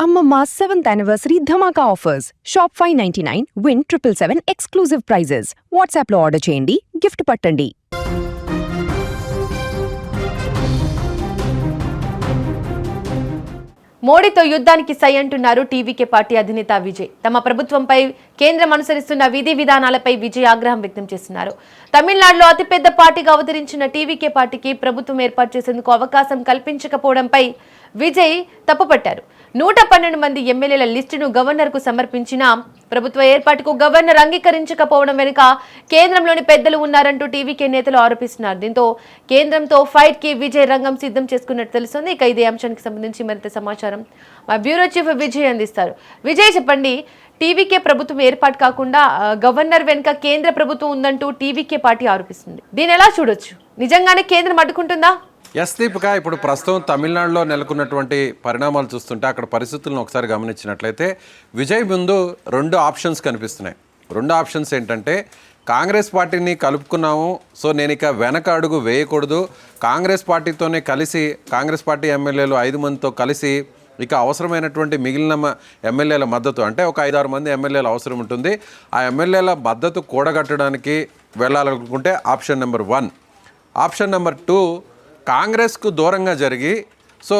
Amma 7th anniversary Dhamaka offers. Shop 599, win 777 exclusive prizes. WhatsApp లో order చేయండి, gift పట్టండి. మోడీతో యుద్ధానికి సై అంటున్నారు టీవీకే పార్టీ అధినేత విజయ్. తమ ప్రభుత్వంపై కేంద్రం అనుసరిస్తున్న విధి విధానాలపై విజయ్ ఆగ్రహం వ్యక్తం చేస్తున్నారు. తమిళనాడులో అతిపెద్ద పార్టీగా అవతరించిన టీవీకే పార్టీకి ప్రభుత్వం ఏర్పాటు చేసేందుకు అవకాశం కల్పించకపోవడంపై విజయ్ తప్పుపట్టారు. 112 మంది ఎమ్మెల్యేల లిస్టును గవర్నర్కు సమర్పించిన ప్రభుత్వ ఏర్పాటుకు గవర్నర్ అంగీకరించకపోవడం వెనుక కేంద్రంలోని పెద్దలు ఉన్నారంటూ టీవీకే నేతలు ఆరోపిస్తున్నారు. దీంతో కేంద్రంతో ఫైట్ కి విజయ్ రంగం సిద్ధం చేసుకున్నట్టు తెలుస్తుంది. ఇక ఇదే అంశానికి సంబంధించి మరింత సమాచారం మా బ్యూరో చీఫ్ విజయ్ అందిస్తారు. విజయ్, చెప్పండి, టీవీకే ప్రభుత్వం ఏర్పాటు కాకుండా గవర్నర్ వెనుక కేంద్ర ప్రభుత్వం ఉందంటూ టీవీకే పార్టీ ఆరోపిస్తుంది. దీన్ని ఎలా చూడొచ్చు? నిజంగానే కేంద్రం అడ్డుకుంటుందా? ఎస్ దీపిక, ఇప్పుడు ప్రస్తుతం తమిళనాడులో నెలకొన్నటువంటి పరిణామాలు చూస్తుంటే అక్కడ పరిస్థితులను ఒకసారి గమనించినట్లయితే విజయ్ ముందు 2 ఆప్షన్స్ కనిపిస్తున్నాయి. 2 ఆప్షన్స్ ఏంటంటే, కాంగ్రెస్ పార్టీని కలుపుకున్నాము, సో నేను ఇక వెనక అడుగు వేయకూడదు, కాంగ్రెస్ పార్టీతోనే కలిసి కాంగ్రెస్ పార్టీ ఎమ్మెల్యేలు 5 మందితో కలిసి ఇక అవసరమైనటువంటి మిగిలిన ఎమ్మెల్యేల మద్దతు, అంటే ఒక 5-6 మంది ఎమ్మెల్యేల అవసరం ఉంటుంది, ఆ ఎమ్మెల్యేల మద్దతు కూడగట్టడానికి వెళ్ళాలనుకుంటే ఆప్షన్ నెంబర్ 1. ఆప్షన్ నెంబర్ 2, కాంగ్రెస్కు దూరంగా జరిగి సో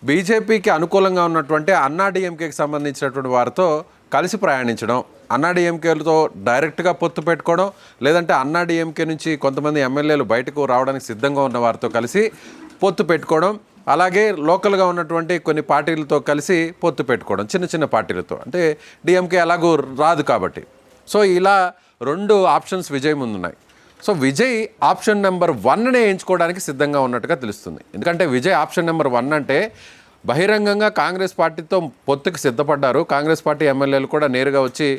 బీజేపీకి అనుకూలంగా ఉన్నటువంటి అన్నాడీఎంకేకి సంబంధించినటువంటి వారితో కలిసి ప్రయాణించడం, అన్నాడీఎంకేలతో డైరెక్ట్గా పొత్తు పెట్టుకోవడం, లేదంటే అన్నాడీఎంకే నుంచి కొంతమంది ఎమ్మెల్యేలు బయటకు రావడానికి సిద్ధంగా ఉన్న వారితో కలిసి పొత్తు పెట్టుకోవడం, అలాగే లోకల్గా ఉన్నటువంటి కొన్ని పార్టీలతో కలిసి పొత్తు పెట్టుకోవడం, చిన్న చిన్న పార్టీలతో, అంటే డిఎంకే అలాగూ రాదు కాబట్టి. సో ఇలా 2 ఆప్షన్స్ విజయ్ ముందున్నాయి. సో విజయ్ ఆప్షన్ నెంబర్ 1నే ఎంచుకోవడానికి సిద్ధంగా ఉన్నట్టుగా తెలుస్తుంది. ఎందుకంటే విజయ్ ఆప్షన్ నెంబర్ 1 అంటే బహిరంగంగా కాంగ్రెస్ పార్టీతో పొత్తుకు సిద్ధపడ్డారు. కాంగ్రెస్ పార్టీ ఎమ్మెల్యేలు కూడా నేరుగా వచ్చి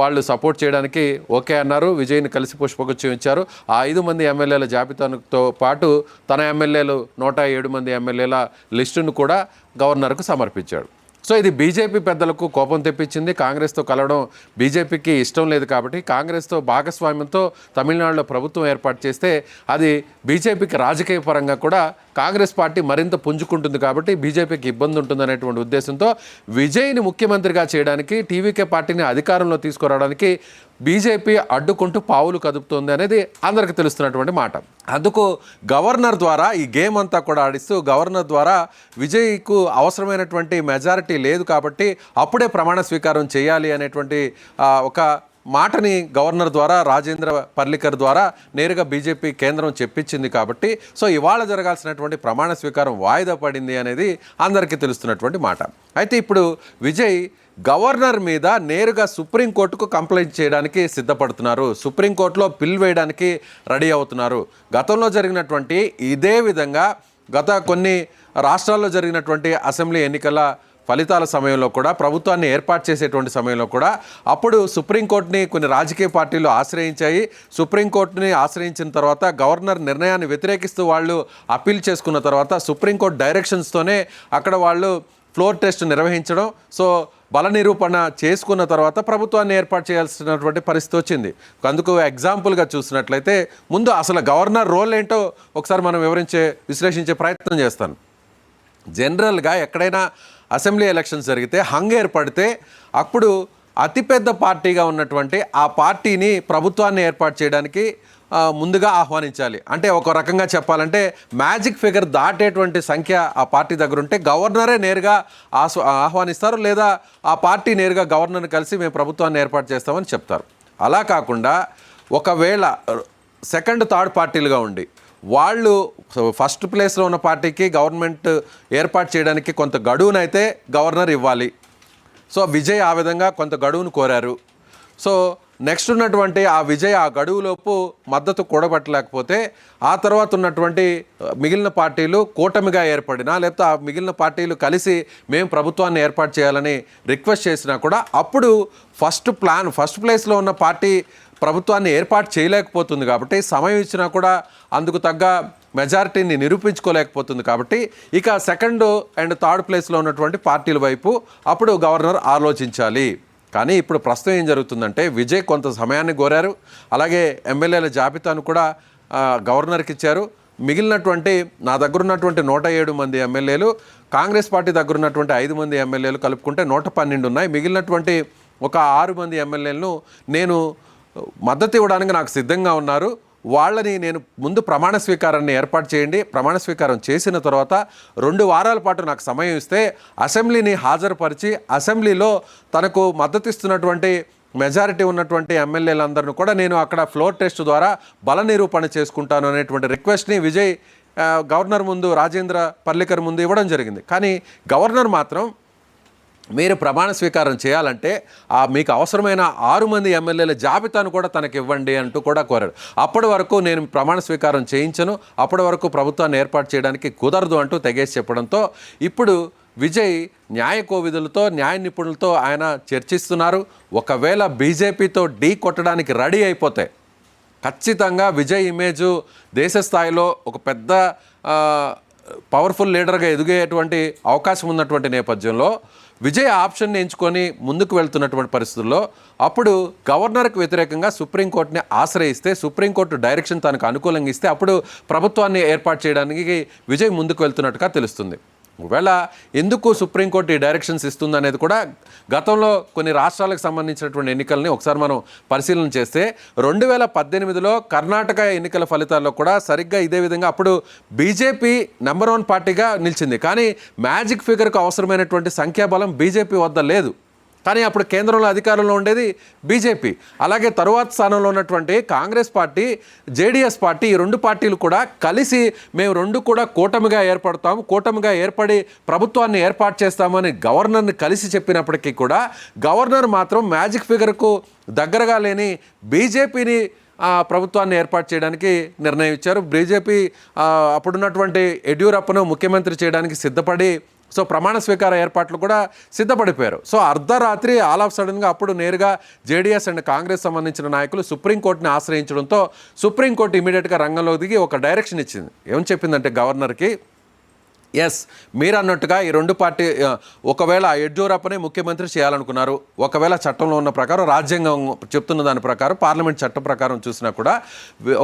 వాళ్ళు సపోర్ట్ చేయడానికి ఓకే అన్నారు. విజయ్ని కలిసి పుష్పగుచ్చం ఇచ్చారు. ఆ 5 మంది ఎమ్మెల్యేల జాబితాతో పాటు తన ఎమ్మెల్యేలు 107 మంది ఎమ్మెల్యేల లిస్టును కూడా గవర్నర్కు సమర్పించాడు. సో ఇది బీజేపీ పెద్దలకు కోపం తెప్పించింది. కాంగ్రెస్తో కలవడం బీజేపీకి ఇష్టం లేదు కాబట్టి కాంగ్రెస్తో భాగస్వామ్యంతో తమిళనాడులో ప్రభుత్వం ఏర్పాటు చేస్తే అది బీజేపీకి రాజకీయ పరంగా కూడా కాంగ్రెస్ పార్టీ మరింత పుంజుకుంటుంది కాబట్టి బీజేపీకి ఇబ్బంది ఉంటుందనేటువంటి ఉద్దేశంతో విజయ్ని ముఖ్యమంత్రిగా చేయడానికి, టీవీకే పార్టీని అధికారంలో తీసుకురావడానికి బీజేపీ అడ్డుకుంటూ పావులు కదుపుతోంది అనేది అందరికీ తెలుస్తున్నటువంటి మాట. అందుకు గవర్నర్ ద్వారా ఈ గేమ్ అంతా కూడా ఆడిస్తూ గవర్నర్ ద్వారా విజయ్కు అవసరమైనటువంటి మెజారిటీ లేదు కాబట్టి అప్పుడే ప్రమాణ స్వీకారం చేయాలి అనేటువంటి ఒక మాటని గవర్నర్ ద్వారా, రాజేంద్ర పర్లికర్ ద్వారా నేరుగా బీజేపీ కేంద్రం చెప్పించింది కాబట్టి సో ఇవాళ జరగాల్సినటువంటి ప్రమాణ స్వీకారం వాయిదా పడింది అనేది అందరికీ తెలుస్తున్నటువంటి మాట. అయితే ఇప్పుడు విజయ్ గవర్నర్ మీద నేరుగా సుప్రీంకోర్టుకు కంప్లైంట్ చేయడానికి సిద్ధపడుతున్నారు. సుప్రీంకోర్టులో పిల్ వేయడానికి రెడీ అవుతున్నారు. గతంలో జరిగినటువంటి ఇదే విధంగా గత కొన్ని రాష్ట్రాల్లో జరిగినటువంటి అసెంబ్లీ ఎన్నికల ఫలితాల సమయంలో కూడా, ప్రభుత్వాన్ని ఏర్పాటు చేసేటువంటి సమయంలో కూడా అప్పుడు సుప్రీంకోర్టుని కొన్ని రాజకీయ పార్టీలు ఆశ్రయించాయి. సుప్రీంకోర్టుని ఆశ్రయించిన తర్వాత గవర్నర్ నిర్ణయాన్ని వ్యతిరేకిస్తూ వాళ్ళు అప్పీల్ చేసుకున్న తర్వాత సుప్రీంకోర్టు డైరెక్షన్స్తోనే అక్కడ వాళ్ళు ఫ్లోర్ టెస్ట్ నిర్వహించడం, సో బల నిరూపణ చేసుకున్న తర్వాత ప్రభుత్వాన్ని ఏర్పాటు చేయాల్సినటువంటి పరిస్థితి వచ్చింది. అందుకు ఎగ్జాంపుల్గా చూసినట్లయితే ముందు అసలు గవర్నర్ రోల్ ఏంటో ఒకసారి మనం విశ్లేషించే ప్రయత్నం చేస్తాను. జనరల్గా ఎక్కడైనా అసెంబ్లీ ఎలక్షన్స్ జరిగితే హంగ్ ఏర్పడితే అప్పుడు అతిపెద్ద పార్టీగా ఉన్నటువంటి ఆ పార్టీని ప్రభుత్వాన్ని ఏర్పాటు చేయడానికి ముందుగా ఆహ్వానించాలి. అంటే ఒక రకంగా చెప్పాలంటే మ్యాజిక్ ఫిగర్ దాటేటువంటి సంఖ్య ఆ పార్టీ దగ్గర ఉంటే గవర్నరే నేరుగా ఆహ్వానిస్తారు, లేదా ఆ పార్టీ నేరుగా గవర్నర్ని కలిసి మేము ప్రభుత్వాన్ని ఏర్పాటు చేస్తామని చెప్తారు. అలా కాకుండా ఒకవేళ సెకండ్ థర్డ్ పార్టీలుగా ఉండి వాళ్ళు ఫస్ట్ ప్లేస్లో ఉన్న పార్టీకి గవర్నమెంట్ ఏర్పాటు చేయడానికి కొంత గడువునైతే గవర్నర్ ఇవ్వాలి. సో విజయ్ ఆ విధంగా కొంత గడువును కోరారు. సో నెక్స్ట్ ఉన్నటువంటి ఆ విజయ్ ఆ గడువులోపు మద్దతు కూడబట్టలేకపోతే ఆ తర్వాత ఉన్నటువంటి మిగిలిన పార్టీలు కూటమిగా ఏర్పడినా, లేకపోతే ఆ మిగిలిన పార్టీలు కలిసి మేము ప్రభుత్వాన్ని ఏర్పాటు చేయాలని రిక్వెస్ట్ చేసినా కూడా అప్పుడు ఫస్ట్ ప్లేస్లో ఉన్న పార్టీ ప్రభుత్వాన్ని ఏర్పాటు చేయలేకపోతుంది కాబట్టి, సమయం ఇచ్చినా కూడా అందుకు తగ్గ మెజారిటీని నిరూపించుకోలేకపోతుంది కాబట్టి ఇక సెకండ్ అండ్ థర్డ్ ప్లేస్లో ఉన్నటువంటి పార్టీల వైపు అప్పుడు గవర్నర్ ఆలోచించాలి. కానీ ఇప్పుడు ప్రస్తుతం ఏం జరుగుతుందంటే విజయ్ కొంత సమయాన్ని కోరారు, అలాగే ఎమ్మెల్యేల జాబితాను కూడా గవర్నర్కి ఇచ్చారు. మిగిలినటువంటి నా దగ్గర ఉన్నటువంటి 107 మంది ఎమ్మెల్యేలు, కాంగ్రెస్ పార్టీ దగ్గర ఉన్నటువంటి 5 మంది ఎమ్మెల్యేలు కలుపుకుంటే 112 ఉన్నాయి. మిగిలినటువంటి ఒక 6 మంది ఎమ్మెల్యేలను నేను మద్దతు ఇవ్వడానికి నాకు సిద్ధంగా ఉన్నారు. వాళ్ళని నేను ముందు ప్రమాణ స్వీకారాన్ని ఏర్పాటు చేయండి, ప్రమాణ స్వీకారం చేసిన తర్వాత 2 వారాల పాటు నాకు సమయం ఇస్తే అసెంబ్లీని హాజరుపరిచి అసెంబ్లీలో తనకు మద్దతు ఇస్తున్నటువంటి మెజారిటీ ఉన్నటువంటి ఎమ్మెల్యేలందరినీ కూడా నేను అక్కడ ఫ్లోర్ టెస్ట్ ద్వారా బల నిరూపణ చేసుకుంటాను అనేటువంటి రిక్వెస్ట్ని విజయ్ గవర్నర్ ముందు, రాజేంద్ర పర్లికర్ ముందు ఇవ్వడం జరిగింది. కానీ గవర్నర్ మాత్రం మీరు ప్రమాణ స్వీకారం చేయాలంటే మీకు అవసరమైన 6 మంది ఎమ్మెల్యేల జాబితాను కూడా తనకి ఇవ్వండి అంటూ కూడా కోరాడు. అప్పటి వరకు నేను ప్రమాణ స్వీకారం చేయించను, అప్పటి వరకు ప్రభుత్వాన్ని ఏర్పాటు చేయడానికి కుదరదు అంటూ తెగేసి చెప్పడంతో ఇప్పుడు విజయ్ న్యాయ కోవిధులతో, న్యాయ నిపుణులతో ఆయన చర్చిస్తున్నారు. ఒకవేళ బీజేపీతో ఢీ కొట్టడానికి రెడీ అయిపోతే ఖచ్చితంగా విజయ్ ఇమేజు దేశ స్థాయిలో ఒక పెద్ద పవర్ఫుల్ లీడర్గా ఎదిగేటువంటి అవకాశం ఉన్నటువంటి నేపథ్యంలో విజయ్ ఆప్షన్ని ఎంచుకొని ముందుకు వెళ్తున్నటువంటి పరిస్థితుల్లో అప్పుడు గవర్నర్కి వ్యతిరేకంగా సుప్రీంకోర్టుని ఆశ్రయిస్తే, సుప్రీంకోర్టు డైరెక్షన్ తనకు అనుకూలంగా ఇస్తే అప్పుడు ప్రభుత్వాన్ని ఏర్పాటు చేయడానికి విజయ్ ముందుకు వెళ్తున్నట్టుగా తెలుస్తుంది. ఒకవేళ ఎందుకు సుప్రీంకోర్టు ఈ డైరెక్షన్స్ ఇస్తుంది అనేది కూడా గతంలో కొన్ని రాష్ట్రాలకు సంబంధించినటువంటి ఎన్నికల్ని ఒకసారి మనం పరిశీలన చేస్తే 2018లో కర్ణాటక ఎన్నికల ఫలితాల్లో కూడా సరిగ్గా ఇదే విధంగా అప్పుడు బీజేపీ నెంబర్ 1 పార్టీగా నిలిచింది. కానీ మ్యాజిక్ ఫిగర్కు అవసరమైనటువంటి సంఖ్యాబలం బీజేపీ వద్ద లేదు. కానీ అప్పుడు కేంద్రంలో అధికారంలో ఉండేది బీజేపీ. అలాగే తరువాత స్థానంలో ఉన్నటువంటి కాంగ్రెస్ పార్టీ, జేడీఎస్ పార్టీ, ఈ 2 పార్టీలు కూడా కలిసి మేము 2 కూడా కూటమిగా ఏర్పడతాము, కూటమిగా ఏర్పడి ప్రభుత్వాన్ని ఏర్పాటు చేస్తామని గవర్నర్ని కలిసి చెప్పినప్పటికీ కూడా గవర్నర్ మాత్రం మ్యాజిక్ ఫిగర్కు దగ్గరగా లేని బీజేపీని ప్రభుత్వాన్ని ఏర్పాటు చేయడానికి నిర్ణయం ఇచ్చారు. బీజేపీ అప్పుడున్నటువంటి యడ్యూరప్పను ముఖ్యమంత్రి చేయడానికి సిద్ధపడి ప్రమాణ స్వీకార ఏర్పాట్లు కూడా సిద్ధపడిపోయారు. అర్ధరాత్రి ఆల్ ఆఫ్ సడన్గా అప్పుడు నేరుగా జేడీఎస్ అండ్ కాంగ్రెస్ సంబంధించిన నాయకులు సుప్రీంకోర్టుని ఆశ్రయించడంతో సుప్రీంకోర్టు ఇమీడియట్గా రంగంలో దిగి ఒక డైరెక్షన్ ఇచ్చింది. ఏమని చెప్పిందంటే గవర్నర్కి, ఎస్ మీరు అన్నట్టుగా ఈ 2 పార్టీ ఒకవేళ యడ్యూరప్పనే ముఖ్యమంత్రి చేయాలనుకున్నారు, ఒకవేళ చట్టంలో ఉన్న ప్రకారం, రాజ్యాంగం చెప్తున్న దాని ప్రకారం, పార్లమెంట్ చట్టం ప్రకారం చూసినా కూడా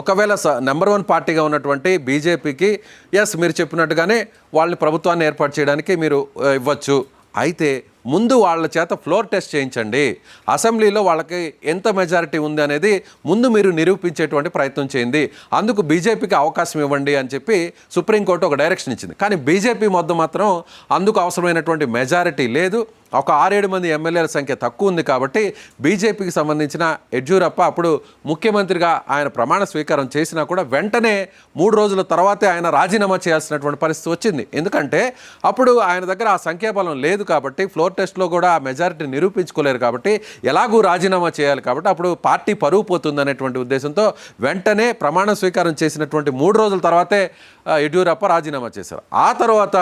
ఒకవేళ నెంబర్ 1 పార్టీగా ఉన్నటువంటి బీజేపీకి ఎస్ మీరు చెప్పినట్టుగానే వాళ్ళని ప్రభుత్వాన్ని ఏర్పాటు చేయడానికి మీరు ఇవ్వచ్చు. అయితే ముందు వాళ్ళ చేత ఫ్లోర్ టెస్ట్ చేయించండి, అసెంబ్లీలో వాళ్ళకి ఎంత మెజారిటీ ఉంది అనేది ముందు మీరు నిరూపించేటువంటి ప్రయత్నం చేయండి, అందుకు బీజేపీకి అవకాశం ఇవ్వండి అని చెప్పి సుప్రీంకోర్టు ఒక డైరెక్షన్ ఇచ్చింది. కానీ బీజేపీ మొత్తం మాత్రం అందుకు అవసరమైనటువంటి మెజారిటీ లేదు, ఒక 6-7 మంది ఎమ్మెల్యేల సంఖ్య తక్కువ ఉంది. కాబట్టి బీజేపీకి సంబంధించిన యడ్యూరప్ప అప్పుడు ముఖ్యమంత్రిగా ఆయన ప్రమాణ స్వీకారం చేసినా కూడా వెంటనే 3 రోజుల తర్వాతే ఆయన రాజీనామా చేయాల్సినటువంటి పరిస్థితి వచ్చింది. ఎందుకంటే అప్పుడు ఆయన దగ్గర ఆ సంఖ్యాబలం లేదు కాబట్టి, ఫ్లోర్ టెస్ట్లో కూడా ఆ మెజారిటీ నిరూపించుకోలేరు కాబట్టి, ఎలాగూ రాజీనామా చేయాలి కాబట్టి అప్పుడు పార్టీ పరువు పోతుంది అనేటువంటి ఉద్దేశంతో వెంటనే ప్రమాణ స్వీకారం చేసినటువంటి 3 రోజుల తర్వాతే యడ్యూరప్ప రాజీనామా చేశారు. ఆ తర్వాత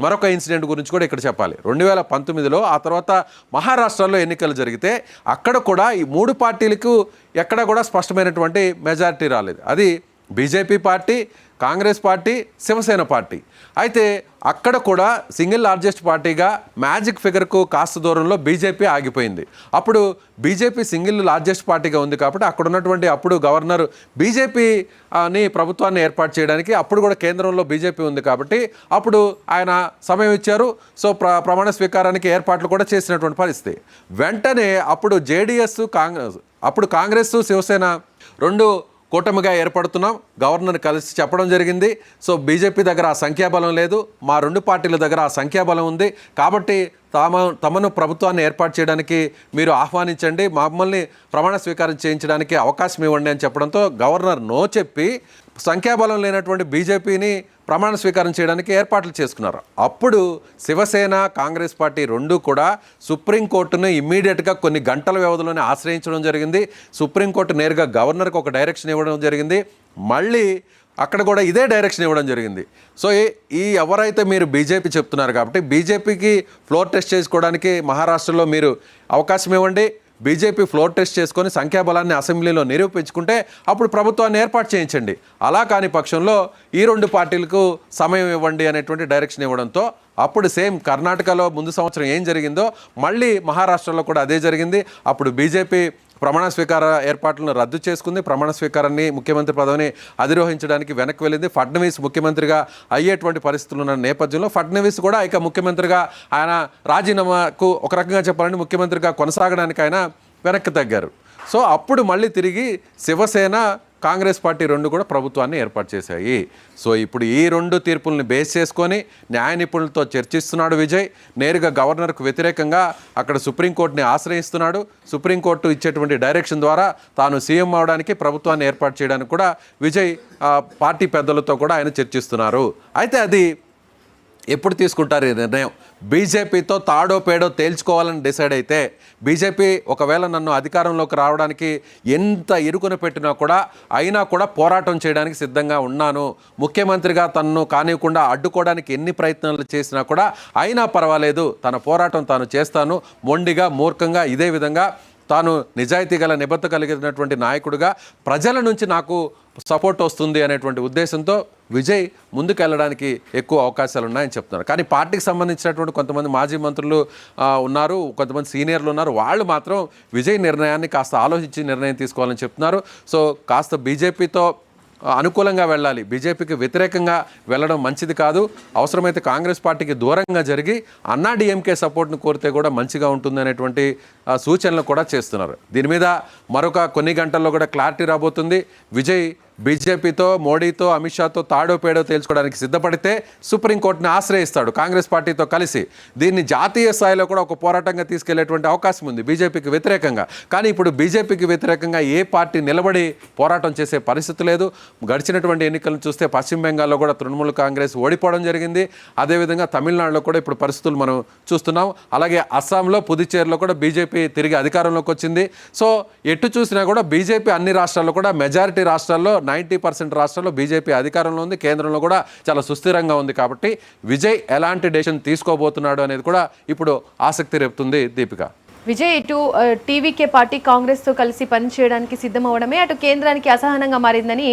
మరొక ఇన్సిడెంట్ గురించి కూడా ఇక్కడ చెప్పాలి. 2019లో ఆ తర్వాత మహారాష్ట్రలో ఎన్నికలు జరిగితే అక్కడ కూడా ఈ 3 పార్టీలకు ఎక్కడ కూడా స్పష్టమైనటువంటి మెజారిటీ రాలేదు. అది BJP party, Congress party, Shiv Sena party. అయితే అక్కడ కూడా సింగిల్ లార్జెస్ట్ పార్టీగా మ్యాజిక్ ఫిగర్కు కాస్త దూరంలో బీజేపీ ఆగిపోయింది. అప్పుడు బీజేపీ సింగిల్ లార్జెస్ట్ పార్టీగా ఉంది కాబట్టి అక్కడ ఉన్నటువంటి అప్పుడు గవర్నర్ బీజేపీని ప్రభుత్వాన్ని ఏర్పాటు చేయడానికి, అప్పుడు కూడా కేంద్రంలో బీజేపీ ఉంది కాబట్టి అప్పుడు ఆయన సమయం ఇచ్చారు. ప్రమాణ స్వీకారానికి ఏర్పాట్లు కూడా చేసినటువంటి పరిస్థితి. వెంటనే అప్పుడు జేడీఎస్, కాంగ్రెస్, శివసేన 2 కూటమిగా ఏర్పడుతున్నాం, గవర్నర్ కలిసి చెప్పడం జరిగింది. బీజేపీ దగ్గర ఆ సంఖ్యాబలం లేదు, మా 2 పార్టీల దగ్గర ఆ సంఖ్యాబలం ఉంది కాబట్టి తమను ప్రభుత్వాన్ని ఏర్పాటు చేయడానికి మీరు ఆహ్వానించండి, మమ్మల్ని ప్రమాణ స్వీకారం చేయించడానికి అవకాశం ఇవ్వండి అని చెప్పడంతో గవర్నర్ నో చెప్పి సంఖ్యాబలం లేనటువంటి బీజేపీని ప్రమాణ స్వీకారం చేయడానికి ఏర్పాట్లు చేసుకున్నారు. అప్పుడు శివసేన, కాంగ్రెస్ పార్టీ 2 కూడా సుప్రీంకోర్టును ఇమ్మీడియట్గా కొన్ని గంటల వ్యవధిలోనే ఆశ్రయించడం జరిగింది. సుప్రీంకోర్టు నేరుగా గవర్నర్కి ఒక డైరెక్షన్ ఇవ్వడం జరిగింది. మళ్ళీ అక్కడ కూడా ఇదే డైరెక్షన్ ఇవ్వడం జరిగింది. ఎవరైతే మీరు బీజేపీ చెప్తున్నారు కాబట్టి బీజేపీకి ఫ్లోర్ టెస్ట్ చేసుకోవడానికి మహారాష్ట్రలో మీరు అవకాశం ఇవ్వండి, బీజేపీ ఫ్లోర్ టెస్ట్ చేసుకొని సంఖ్యాబలాన్ని అసెంబ్లీలో నిరూపించుకుంటే అప్పుడు ప్రభుత్వాన్ని ఏర్పాటు చేయించండి, అలా కాని పక్షంలో ఈ 2 పార్టీలకు సమయం ఇవ్వండి అనేటువంటి డైరెక్షన్ ఇవ్వడంతో అప్పుడు సేమ్ కర్ణాటకలో ముందు సంవత్సరం ఏం జరిగిందో మళ్ళీ మహారాష్ట్రలో కూడా అదే జరిగింది. అప్పుడు బీజేపీ ప్రమాణ స్వీకార ఏర్పాట్లను రద్దు చేసుకుంది. ప్రమాణ స్వీకారాన్ని ముఖ్యమంత్రి పదవిని అధిరోహించడానికి వెనక్కి వెళ్ళింది. ఫడ్నవీస్ ముఖ్యమంత్రిగా అయ్యేటువంటి పరిస్థితులు ఉన్న నేపథ్యంలో ఫడ్నవీస్ కూడా ఇక ముఖ్యమంత్రిగా ఆయన రాజీనామాకు ఒక రకంగా చెప్పాలంటే ముఖ్యమంత్రిగా కొనసాగడానికి ఆయన వెనక్కి తగ్గారు. సో అప్పుడు మళ్ళీ తిరిగి శివసేన కాంగ్రెస్ పార్టీ రెండు కూడా ప్రభుత్వాన్ని ఏర్పాటు చేశాయి. సో ఇప్పుడు ఈ రెండు తీర్పుల్ని బేస్ చేసుకొని న్యాయ నిపుణులతో చర్చిస్తున్నాడు విజయ్. నేరుగా గవర్నర్కు వ్యతిరేకంగా అక్కడ సుప్రీంకోర్టుని ఆశ్రయిస్తున్నాడు. సుప్రీంకోర్టు ఇచ్చేటువంటి డైరెక్షన్ ద్వారా తాను సీఎం అవడానికి ప్రభుత్వాన్ని ఏర్పాటు చేయడానికి కూడా విజయ్ పార్టీ పెద్దలతో కూడా ఆయన చర్చిస్తున్నారు. అయితే అది ఎప్పుడు తీసుకుంటారు ఈ నిర్ణయం? బీజేపీతో తాడో పేడో తేల్చుకోవాలని డిసైడ్ అయితే బీజేపీ ఒకవేళ నన్ను అధికారంలోకి రావడానికి ఎంత ఇరుకున పెట్టినా కూడా అయినా కూడా పోరాటం చేయడానికి సిద్ధంగా ఉన్నాను, ముఖ్యమంత్రిగా తనను కానివ్వకుండా అడ్డుకోవడానికి ఎన్ని ప్రయత్నాలు చేసినా కూడా అయినా పర్వాలేదు, తన పోరాటం తాను చేస్తాను, మొండిగా మూర్ఖంగా ఇదే విధంగా తాను నిజాయితీ గల నిబద్ధత కలిగినటువంటి నాయకుడిగా ప్రజల నుంచి నాకు సపోర్ట్ వస్తుంది అనేటువంటి ఉద్దేశంతో విజయ్ ముందుకెళ్ళడానికి ఎక్కువ అవకాశాలు ఉన్నాయని చెప్తున్నారు. కానీ పార్టీకి సంబంధించినటువంటి కొంతమంది మాజీ మంత్రులు ఉన్నారు, కొంతమంది సీనియర్లు ఉన్నారు. వాళ్ళు మాత్రం విజయ్ నిర్ణయాన్ని కాస్త ఆలోచించి నిర్ణయం తీసుకోవాలని చెప్తున్నారు. సో కాస్త బీజేపీతో అనుకూలంగా వెళ్ళాలి, బీజేపీకి వ్యతిరేకంగా వెళ్ళడం మంచిది కాదు, అవసరమైతే కాంగ్రెస్ పార్టీకి దూరంగా జరిగి అన్నా డిఎంకే సపోర్ట్ను కోరితే కూడా మంచిగా ఉంటుంది అనేటువంటి సూచనలు కూడా చేస్తున్నారు. దీని మీద మరొక కొన్ని గంటల్లో కూడా క్లారిటీ రాబోతుంది. విజయ్ బీజేపీతో, మోడీతో, అమిత్ షాతో తాడో పేడో తేల్చుకోవడానికి సిద్ధపడితే సుప్రీంకోర్టుని ఆశ్రయిస్తాడు కాంగ్రెస్ పార్టీతో కలిసి. దీన్ని జాతీయ స్థాయిలో కూడా ఒక పోరాటంగా తీసుకెళ్లేటువంటి అవకాశం ఉంది బీజేపీకి వ్యతిరేకంగా. కానీ ఇప్పుడు బీజేపీకి వ్యతిరేకంగా ఏ పార్టీ నిలబడి పోరాటం చేసే పరిస్థితి లేదు. గడిచినటువంటి ఎన్నికలను చూస్తే పశ్చిమ బెంగాల్లో కూడా తృణమూల్ కాంగ్రెస్ ఓడిపోవడం జరిగింది. అదేవిధంగా తమిళనాడులో కూడా ఇప్పుడు పరిస్థితులు మనం చూస్తున్నాం. అలాగే అస్సాంలో, పుదుచ్చేరిలో కూడా బీజేపీ తిరిగి అధికారంలోకి వచ్చింది. సో ఎటు చూసినా కూడా బీజేపీ అన్ని రాష్ట్రాల్లో కూడా మెజారిటీ రాష్ట్రాల్లో 90% రాష్ట్రాల్లో బీజేపీ అధికారంలో ఉంది, కేంద్రంలో కూడా చాలా సుస్థిరంగా ఉంది. కాబట్టి విజయ్ ఎలాంటి డెసిషన్ తీసుకోబోతున్నాడు అనేది కూడా ఇప్పుడు ఆసక్తి రేపుతుంది. దీపిక, విజయ్ ఇటు టీవీకే పార్టీ కాంగ్రెస్తో కలిసి పనిచేయడానికి సిద్ధమవడమే అటు కేంద్రానికి అసహనంగా మారిందని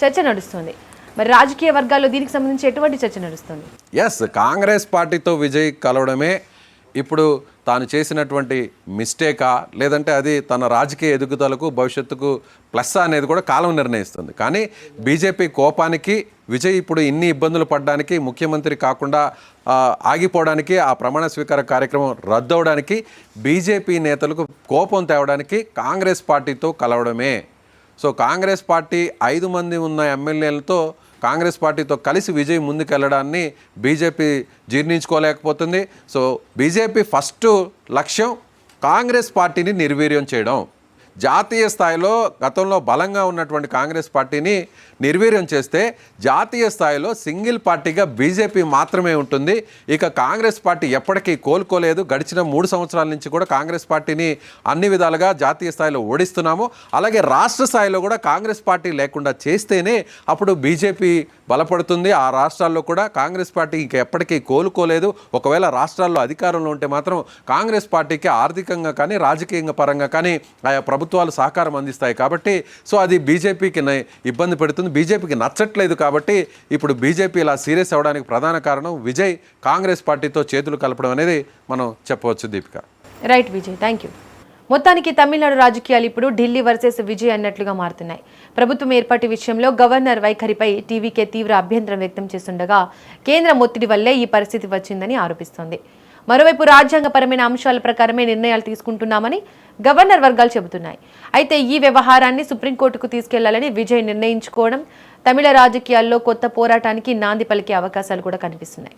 చర్చ నడుస్తుంది. మరి రాజకీయ వర్గాల్లో దీనికి సంబంధించి ఎటువంటి చర్చ నడుస్తుంది? ఎస్, కాంగ్రెస్ పార్టీతో విజయ్ కలవడమే ఇప్పుడు తాను చేసినటువంటి మిస్టేకా లేదంటే అది తన రాజకీయ ఎదుగుదలకు భవిష్యత్తుకు ప్లస్ అనేది కూడా కాలం నిర్ణయిస్తుంది. కానీ బీజేపీ కోపానికి విజయ్ ఇప్పుడు ఇన్ని ఇబ్బందులు పడడానికి, ముఖ్యమంత్రి కాకుండా ఆగిపోవడానికి, ఆ ప్రమాణ స్వీకార కార్యక్రమం రద్దు అవడానికి, బీజేపీ నేతలకు కోపం తేవడానికి కాంగ్రెస్ పార్టీతో కలవడమే. సో కాంగ్రెస్ పార్టీ 5 మంది ఉన్న ఎమ్మెల్యేలతో కాంగ్రెస్ పార్టీతో కలిసి విజయ్ ముందుకెళ్ళడాన్ని బీజేపీ జీర్ణించుకోలేకపోతుంది. సో బీజేపీ ఫస్ట్ లక్ష్యం కాంగ్రెస్ పార్టీని నిర్వీర్యం చేయడం. జాతీయ స్థాయిలో గతంలో బలంగా ఉన్నటువంటి కాంగ్రెస్ పార్టీని నిర్వీర్యం చేస్తే జాతీయ స్థాయిలో సింగిల్ పార్టీగా బీజేపీ మాత్రమే ఉంటుంది. ఇక కాంగ్రెస్ పార్టీ ఎప్పటికీ కోలుకోలేదు. గడిచిన 3 సంవత్సరాల నుంచి కూడా కాంగ్రెస్ పార్టీని అన్ని విధాలుగా జాతీయ స్థాయిలో ఓడిస్తున్నాము. అలాగే రాష్ట్ర స్థాయిలో కూడా కాంగ్రెస్ పార్టీ లేకుండా చేస్తేనే అప్పుడు బీజేపీ బలపడుతుంది. ఆ రాష్ట్రాల్లో కూడా కాంగ్రెస్ పార్టీ ఇంకా ఎప్పటికీ కోలుకోలేదు. ఒకవేళ రాష్ట్రాల్లో అధికారంలో ఉంటే మాత్రం కాంగ్రెస్ పార్టీకి ఆర్థికంగా కానీ రాజకీయంగా పరంగా కానీ ఆయా ప్రభుత్వాలు సహకారం అందిస్తాయి. కాబట్టి సో అది బీజేపీకి ఇబ్బంది పెడుతుంది, బీజేపీకి నచ్చట్లేదు. కాబట్టి ఇప్పుడు బీజేపీ ఇలా సీరియస్ అవ్వడానికి ప్రధాన కారణం విజయ్ కాంగ్రెస్ పార్టీతో చేతులు కలపడం అనేది మనం చెప్పవచ్చు. Deepika, right Vijay, thank you. మొత్తానికి తమిళనాడు రాజకీయాలు ఇప్పుడు ఢిల్లీ వర్సెస్ విజయ్ అన్నట్లుగా మారుతున్నాయి. ప్రభుత్వం ఏర్పాటు విషయంలో గవర్నర్ వైఖరిపై టీవీకే తీవ్ర అభ్యంతరం వ్యక్తం చేస్తుండగా కేంద్రం ఒత్తిడి వల్లే ఈ పరిస్థితి వచ్చిందని ఆరోపిస్తోంది. మరోవైపు రాజ్యాంగపరమైన అంశాల ప్రకారమే నిర్ణయాలు తీసుకుంటున్నామని గవర్నర్ వర్గాలు చెబుతున్నాయి. అయితే ఈ వ్యవహారాన్ని సుప్రీంకోర్టుకు తీసుకెళ్లాలని విజయ్ నిర్ణయించుకోవడం తమిళ రాజకీయాల్లో కొత్త పోరాటానికి నాంది పలికే అవకాశాలు కూడా కనిపిస్తున్నాయి.